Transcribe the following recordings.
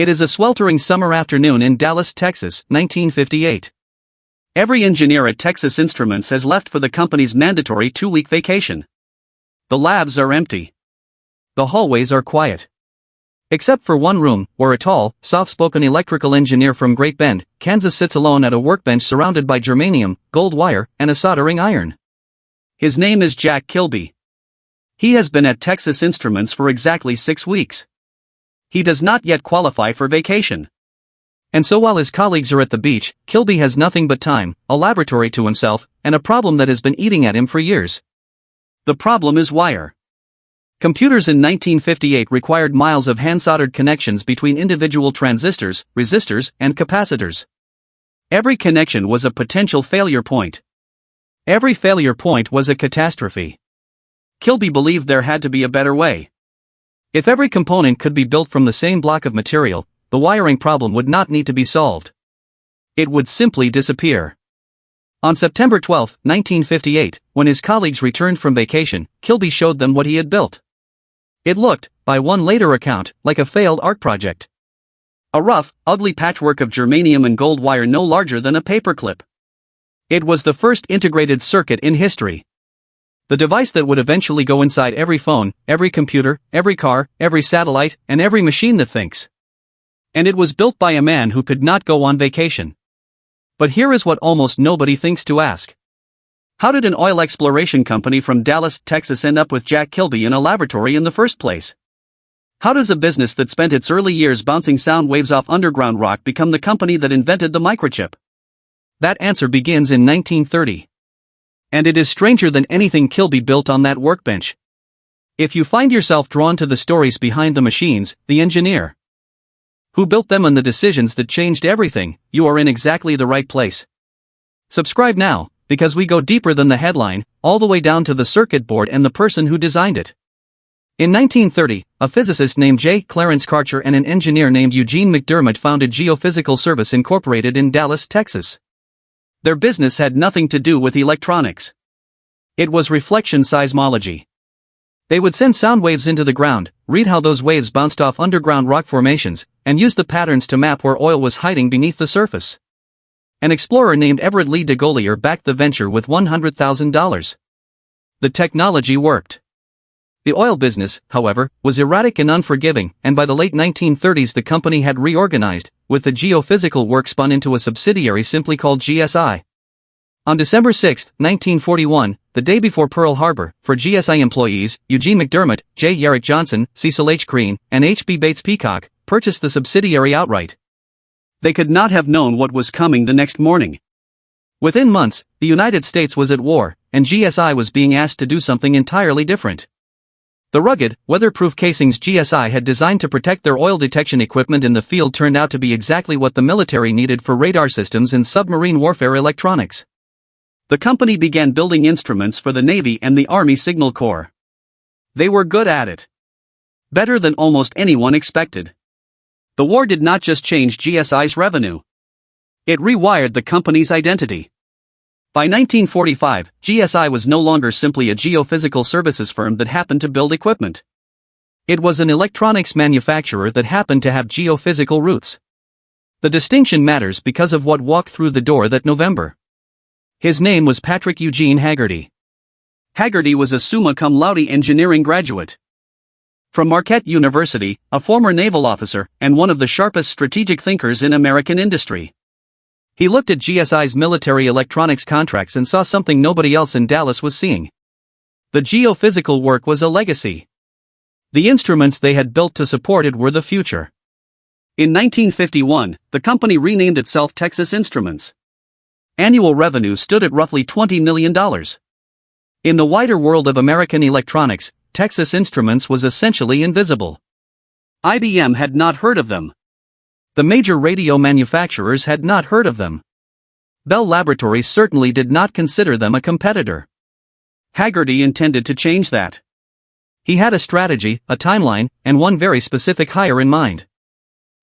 It is a sweltering summer afternoon in Dallas, Texas, 1958. Every engineer at Texas Instruments has left for the company's mandatory 2-week vacation. The labs are empty. The hallways are quiet. Except for one room, where a tall, soft-spoken electrical engineer from Great Bend, Kansas sits alone at a workbench surrounded by germanium, gold wire, and a soldering iron. His name is Jack Kilby. He has been at Texas Instruments for exactly 6 weeks. He does not yet qualify for vacation. And so while his colleagues are at the beach, Kilby has nothing but time, a laboratory to himself, and a problem that has been eating at him for years. The problem is wire. Computers in 1958 required miles of hand-soldered connections between individual transistors, resistors, and capacitors. Every connection was a potential failure point. Every failure point was a catastrophe. Kilby believed there had to be a better way. If every component could be built from the same block of material, the wiring problem would not need to be solved. It would simply disappear. On September 12, 1958, when his colleagues returned from vacation, Kilby showed them what he had built. It looked, by one later account, like a failed art project. A rough, ugly patchwork of germanium and gold wire no larger than a paperclip. It was the first integrated circuit in history. The device that would eventually go inside every phone, every computer, every car, every satellite, and every machine that thinks. And it was built by a man who could not go on vacation. But here is what almost nobody thinks to ask. How did an oil exploration company from Dallas, Texas end up with Jack Kilby in a laboratory in the first place? How does a business that spent its early years bouncing sound waves off underground rock become the company that invented the microchip? That answer begins in 1930. And it is stranger than anything Kilby built on that workbench. If you find yourself drawn to the stories behind the machines, the engineer who built them and the decisions that changed everything, you are in exactly the right place. Subscribe now, because we go deeper than the headline, all the way down to the circuit board and the person who designed it. In 1930, a physicist named J. Clarence Karcher and an engineer named Eugene McDermott founded Geophysical Service Incorporated in Dallas, Texas. Their business had nothing to do with electronics. It was reflection seismology. They would send sound waves into the ground, read how those waves bounced off underground rock formations, and use the patterns to map where oil was hiding beneath the surface. An explorer named Everett Lee de Gaulier backed the venture with $100,000. The technology worked. The oil business, however, was erratic and unforgiving, and by the late 1930s the company had reorganized, with the geophysical work spun into a subsidiary simply called GSI. On December 6, 1941, the day before Pearl Harbor, for GSI employees, Eugene McDermott, J. Yerrick Johnson, Cecil H. Green, and H. B. Bates Peacock, purchased the subsidiary outright. They could not have known what was coming the next morning. Within months, the United States was at war, and GSI was being asked to do something entirely different. The rugged, weatherproof casings GSI had designed to protect their oil detection equipment in the field turned out to be exactly what the military needed for radar systems and submarine warfare electronics. The company began building instruments for the Navy and the Army Signal Corps. They were good at it. Better than almost anyone expected. The war did not just change GSI's revenue. It rewired the company's identity. By 1945, GSI was no longer simply a geophysical services firm that happened to build equipment. It was an electronics manufacturer that happened to have geophysical roots. The distinction matters because of what walked through the door that November. His name was Patrick Eugene Haggerty. Haggerty was a summa cum laude engineering graduate from Marquette University, a former naval officer, and one of the sharpest strategic thinkers in American industry. He looked at GSI's military electronics contracts and saw something nobody else in Dallas was seeing. The geophysical work was a legacy. The instruments they had built to support it were the future. In 1951, the company renamed itself Texas Instruments. Annual revenue stood at roughly $20 million. In the wider world of American electronics, Texas Instruments was essentially invisible. IBM had not heard of them. The major radio manufacturers had not heard of them. Bell Laboratories certainly did not consider them a competitor. Haggerty intended to change that. He had a strategy, a timeline, and one very specific hire in mind.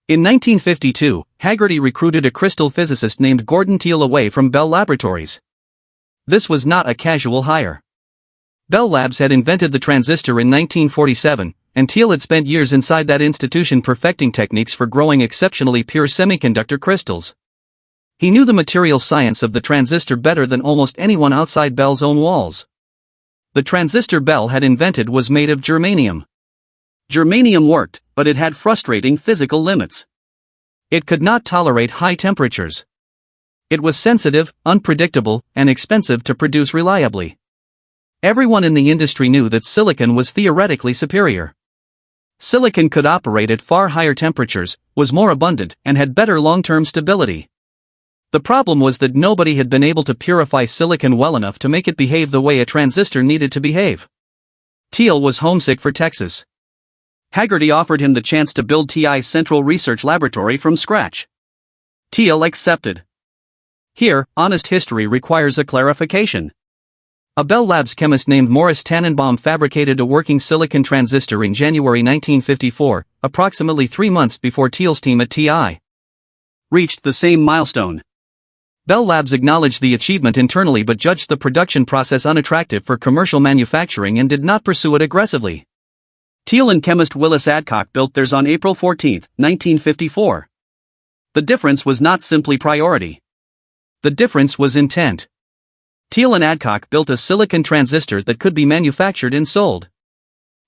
In 1952, Haggerty recruited a crystal physicist named Gordon Teal away from Bell Laboratories. This was not a casual hire. Bell Labs had invented the transistor in 1947, and Thiel had spent years inside that institution perfecting techniques for growing exceptionally pure semiconductor crystals. He knew the material science of the transistor better than almost anyone outside Bell's own walls. The transistor Bell had invented was made of germanium. Germanium worked, but it had frustrating physical limits. It could not tolerate high temperatures. It was sensitive, unpredictable, and expensive to produce reliably. Everyone in the industry knew that silicon was theoretically superior. Silicon could operate at far higher temperatures, was more abundant, and had better long-term stability. The problem was that nobody had been able to purify silicon well enough to make it behave the way a transistor needed to behave. Thiel was homesick for Texas. Hagerty offered him the chance to build TI's Central Research Laboratory from scratch. Thiel accepted. Here, honest history requires a clarification. A Bell Labs chemist named Morris Tannenbaum fabricated a working silicon transistor in January 1954, approximately 3 months before Thiel's team at TI reached the same milestone. Bell Labs acknowledged the achievement internally but judged the production process unattractive for commercial manufacturing and did not pursue it aggressively. Thiel and chemist Willis Adcock built theirs on April 14, 1954. The difference was not simply priority. The difference was intent. Thiel and Adcock built a silicon transistor that could be manufactured and sold.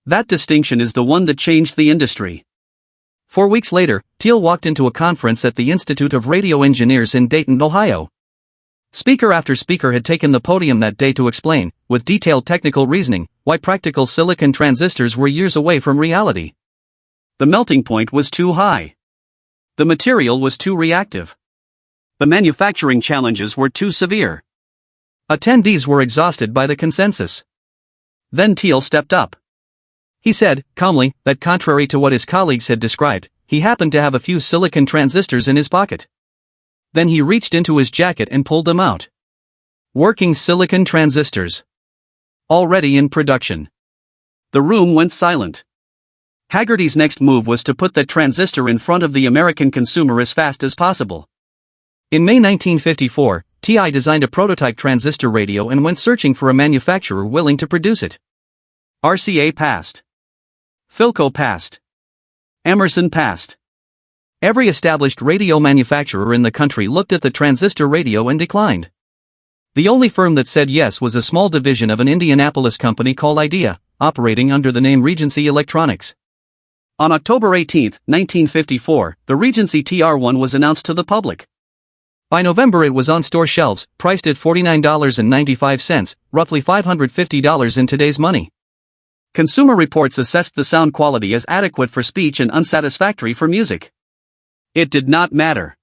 That distinction is the one that changed the industry. 4 weeks later, Thiel walked into a conference at the Institute of Radio Engineers in Dayton, Ohio. Speaker after speaker had taken the podium that day to explain, with detailed technical reasoning, why practical silicon transistors were years away from reality. The melting point was too high. The material was too reactive. The manufacturing challenges were too severe. Attendees were exhausted by the consensus. Then Thiel stepped up. He said, calmly, that contrary to what his colleagues had described, he happened to have a few silicon transistors in his pocket. Then he reached into his jacket and pulled them out. Working silicon transistors. Already in production. The room went silent. Hagerty's next move was to put that transistor in front of the American consumer as fast as possible. In May 1954, TI designed a prototype transistor radio and went searching for a manufacturer willing to produce it. RCA passed. Philco passed. Emerson passed. Every established radio manufacturer in the country looked at the transistor radio and declined. The only firm that said yes was a small division of an Indianapolis company called Idea, operating under the name Regency Electronics. On October 18, 1954, the Regency TR-1 was announced to the public. By November it was on store shelves, priced at $49.95, roughly $550 in today's money. Consumer Reports assessed the sound quality as adequate for speech and unsatisfactory for music. It did not matter.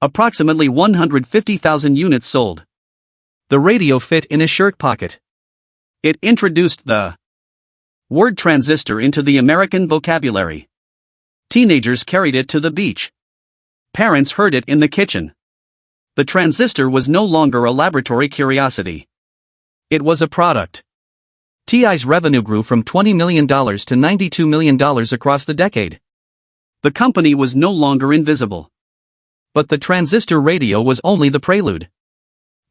Approximately 150,000 units sold. The radio fit in a shirt pocket. It introduced the word transistor into the American vocabulary. Teenagers carried it to the beach. Parents heard it in the kitchen. The transistor was no longer a laboratory curiosity. It was a product. TI's revenue grew from $20 million to $92 million across the decade. The company was no longer invisible. But the transistor radio was only the prelude.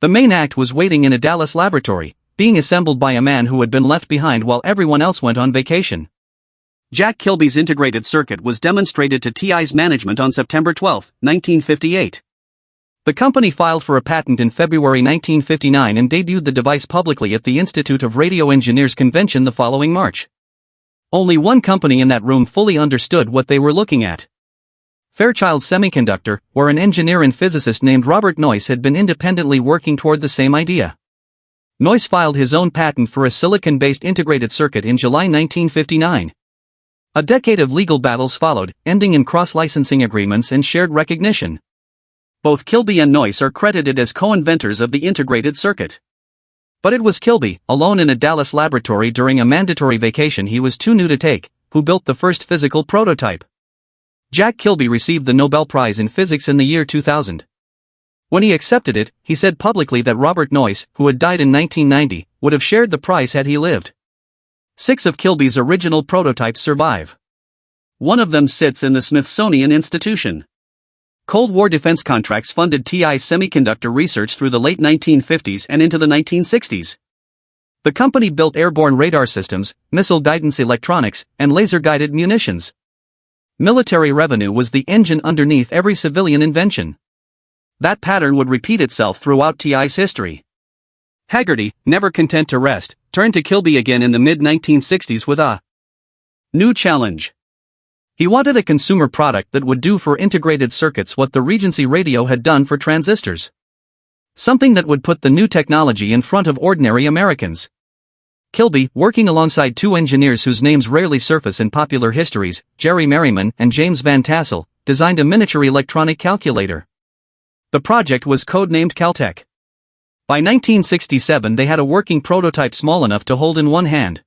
The main act was waiting in a Dallas laboratory, being assembled by a man who had been left behind while everyone else went on vacation. Jack Kilby's integrated circuit was demonstrated to TI's management on September 12, 1958. The company filed for a patent in February 1959 and debuted the device publicly at the Institute of Radio Engineers convention the following March. Only one company in that room fully understood what they were looking at. Fairchild Semiconductor, where an engineer and physicist named Robert Noyce had been independently working toward the same idea. Noyce filed his own patent for a silicon-based integrated circuit in July 1959. A decade of legal battles followed, ending in cross-licensing agreements and shared recognition. Both Kilby and Noyce are credited as co-inventors of the integrated circuit. But it was Kilby, alone in a Dallas laboratory during a mandatory vacation he was too new to take, who built the first physical prototype. Jack Kilby received the Nobel Prize in Physics in the year 2000. When he accepted it, he said publicly that Robert Noyce, who had died in 1990, would have shared the prize had he lived. 6 of Kilby's original prototypes survive. One of them sits in the Smithsonian Institution. Cold War defense contracts funded TI's semiconductor research through the late 1950s and into the 1960s. The company built airborne radar systems, missile guidance electronics, and laser-guided munitions. Military revenue was the engine underneath every civilian invention. That pattern would repeat itself throughout TI's history. Haggerty, never content to rest, turned to Kilby again in the mid-1960s with a new challenge. He wanted a consumer product that would do for integrated circuits what the Regency radio had done for transistors. Something that would put the new technology in front of ordinary Americans. Kilby, working alongside two engineers whose names rarely surface in popular histories, Jerry Merriman and James Van Tassel, designed a miniature electronic calculator. The project was codenamed Caltech. By 1967 they had a working prototype small enough to hold in one hand.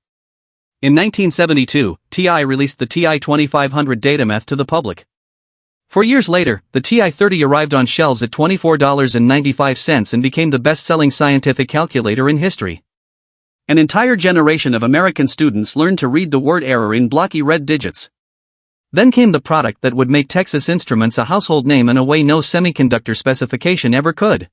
In 1972, TI released the TI-2500 Datameth to the public. 4 years later, the TI-30 arrived on shelves at $24.95 and became the best-selling scientific calculator in history. An entire generation of American students learned to read the word error in blocky red digits. Then came the product that would make Texas Instruments a household name in a way no semiconductor specification ever could.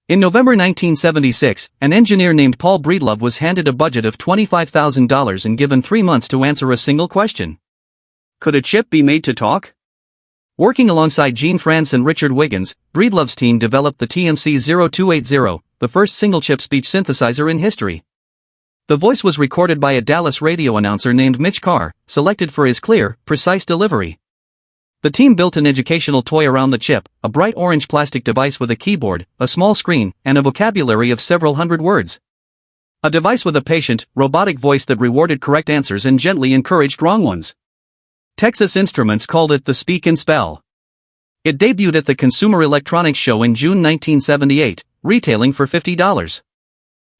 In November 1976, an engineer named Paul Breedlove was handed a budget of $25,000 and given 3 months to answer a single question. Could a chip be made to talk? Working alongside Gene Franz and Richard Wiggins, Breedlove's team developed the TMC-0280, the first single-chip speech synthesizer in history. The voice was recorded by a Dallas radio announcer named Mitch Carr, selected for his clear, precise delivery. The team built an educational toy around the chip, a bright orange plastic device with a keyboard, a small screen, and a vocabulary of several hundred words. A device with a patient, robotic voice that rewarded correct answers and gently encouraged wrong ones. Texas Instruments called it the Speak and Spell. It debuted at the Consumer Electronics Show in June 1978, retailing for $50.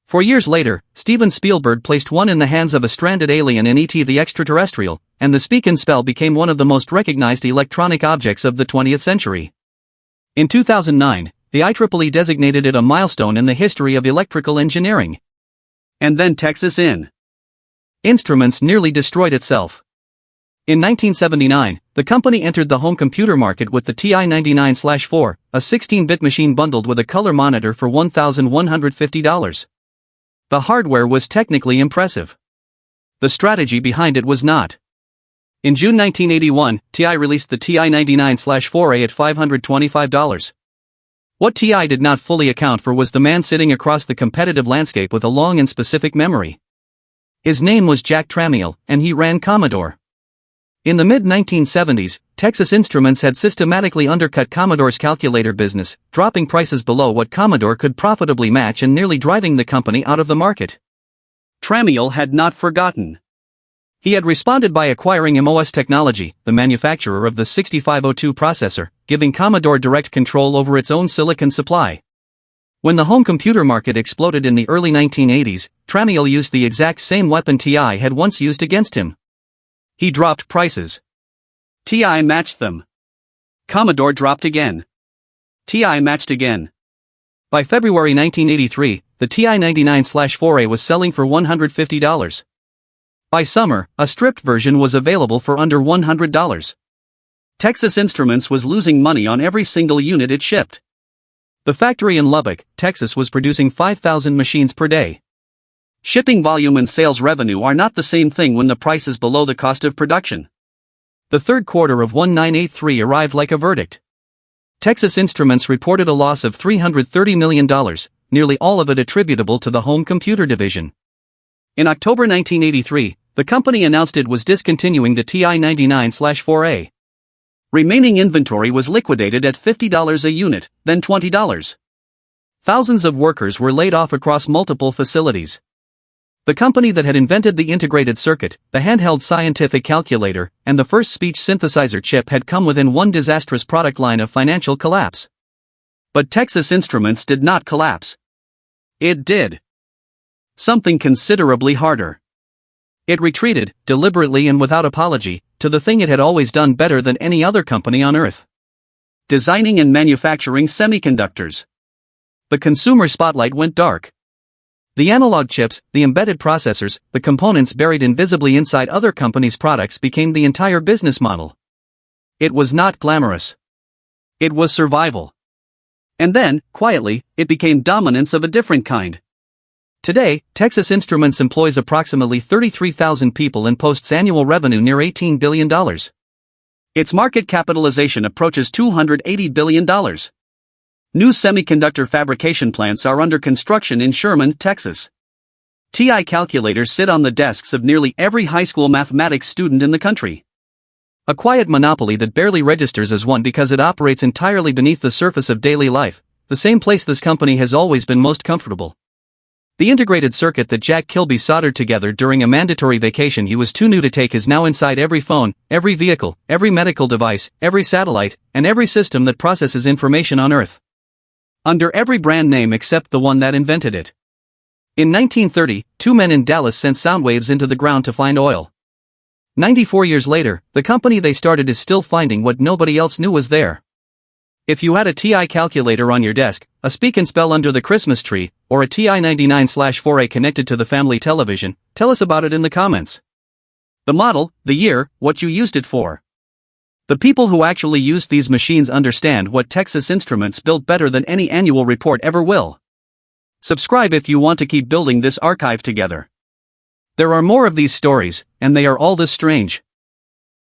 4 years later, Steven Spielberg placed one in the hands of a stranded alien in E.T. the Extraterrestrial, and the Speak and Spell became one of the most recognized electronic objects of the 20th century. In 2009, the IEEE designated it a milestone in the history of electrical engineering. And then Texas Instruments nearly destroyed itself. In 1979, the company entered the home computer market with the TI-99/4, a 16-bit machine bundled with a color monitor for $1,150. The hardware was technically impressive. The strategy behind it was not. In June 1981, TI released the TI-99/4A at $525. What TI did not fully account for was the man sitting across the competitive landscape with a long and specific memory. His name was Jack Tramiel, and he ran Commodore. In the mid-1970s, Texas Instruments had systematically undercut Commodore's calculator business, dropping prices below what Commodore could profitably match and nearly driving the company out of the market. Tramiel had not forgotten. He had responded by acquiring MOS Technology, the manufacturer of the 6502 processor, giving Commodore direct control over its own silicon supply. When the home computer market exploded in the early 1980s, Tramiel used the exact same weapon TI had once used against him. He dropped prices. TI matched them. Commodore dropped again. TI matched again. By February 1983, the TI-99/4A was selling for $150. By summer, a stripped version was available for under $100. Texas Instruments was losing money on every single unit it shipped. The factory in Lubbock, Texas was producing 5,000 machines per day. Shipping volume and sales revenue are not the same thing when the price is below the cost of production. The third quarter of 1983 arrived like a verdict. Texas Instruments reported a loss of $330 million, nearly all of it attributable to the home computer division. In October 1983, the company announced it was discontinuing the TI-99/4A. Remaining inventory was liquidated at $50 a unit, then $20. Thousands of workers were laid off across multiple facilities. The company that had invented the integrated circuit, the handheld scientific calculator, and the first speech synthesizer chip had come within one disastrous product line of financial collapse. But Texas Instruments did not collapse. It did something considerably harder. It retreated, deliberately and without apology, to the thing it had always done better than any other company on earth: designing and manufacturing semiconductors. The consumer spotlight went dark. The analog chips, the embedded processors, the components buried invisibly inside other companies' products became the entire business model. It was not glamorous. It was survival. And then, quietly, it became dominance of a different kind. Today, Texas Instruments employs approximately 33,000 people and posts annual revenue near $18 billion. Its market capitalization approaches $280 billion. New semiconductor fabrication plants are under construction in Sherman, Texas. TI calculators sit on the desks of nearly every high school mathematics student in the country. A quiet monopoly that barely registers as one because it operates entirely beneath the surface of daily life, the same place this company has always been most comfortable. The integrated circuit that Jack Kilby soldered together during a mandatory vacation he was too new to take is now inside every phone, every vehicle, every medical device, every satellite, and every system that processes information on Earth. Under every brand name except the one that invented it. In 1930, two men in Dallas sent sound waves into the ground to find oil. 94 years later, the company they started is still finding what nobody else knew was there. If you had a TI calculator on your desk, a speak and spell under the Christmas tree, or a TI 99/4A connected to the family television, tell us about it in the comments. The model, the year, what you used it for. The people who actually used these machines understand what Texas Instruments built better than any annual report ever will. Subscribe if you want to keep building this archive together. There are more of these stories, and they are all this strange.